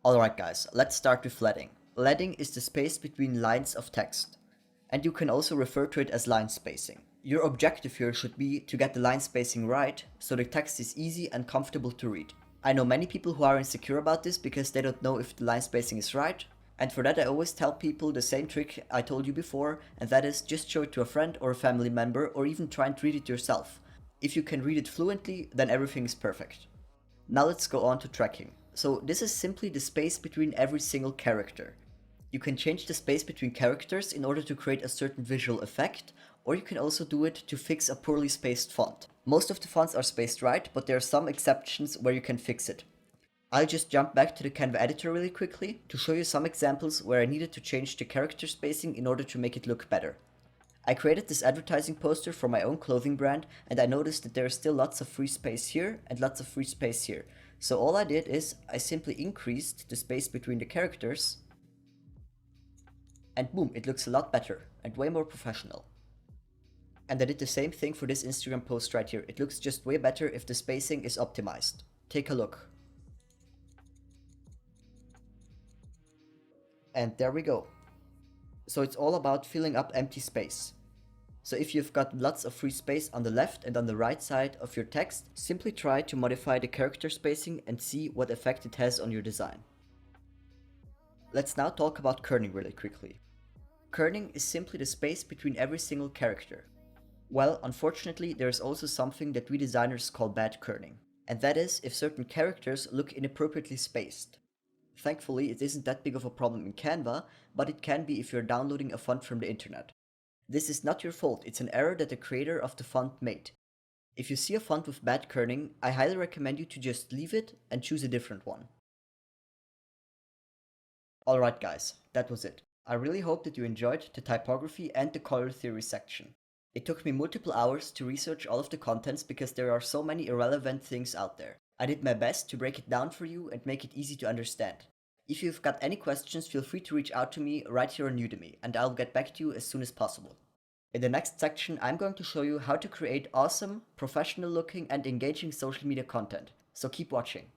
Alright guys, let's start with leading. Leading is the space between lines of text, and you can also refer to it as line spacing. Your objective here should be to get the line spacing right, so the text is easy and comfortable to read. I know many people who are insecure about this because they don't know if the line spacing is right, and for that I always tell people the same trick I told you before, and that is just show it to a friend or a family member, or even try and read it yourself. If you can read it fluently, then everything is perfect. Now let's go on to tracking. So this is simply the space between every single character. You can change the space between characters in order to create a certain visual effect, or you can also do it to fix a poorly spaced font. Most of the fonts are spaced right, but there are some exceptions where you can fix it. I'll just jump back to the Canva editor really quickly to show you some examples where I needed to change the character spacing in order to make it look better. I created this advertising poster for my own clothing brand, and I noticed that there is still lots of free space here and lots of free space here. So all I did is I simply increased the space between the characters, and boom, it looks a lot better and way more professional. And I did the same thing for this Instagram post right here. It looks just way better if the spacing is optimized. Take a look. And there we go. So it's all about filling up empty space. So if you've got lots of free space on the left and on the right side of your text, simply try to modify the character spacing and see what effect it has on your design. Let's now talk about kerning really quickly. Kerning is simply the space between every single character. Well, unfortunately, there is also something that we designers call bad kerning, and that is if certain characters look inappropriately spaced. Thankfully, it isn't that big of a problem in Canva, but it can be if you're downloading a font from the internet. This is not your fault, it's an error that the creator of the font made. If you see a font with bad kerning, I highly recommend you to just leave it and choose a different one. Alright guys, that was it. I really hope that you enjoyed the typography and the color theory section. It took me multiple hours to research all of the contents because there are so many irrelevant things out there. I did my best to break it down for you and make it easy to understand. If you've got any questions, feel free to reach out to me right here on Udemy, and I'll get back to you as soon as possible. In the next section, I'm going to show you how to create awesome, professional looking and engaging social media content, so keep watching.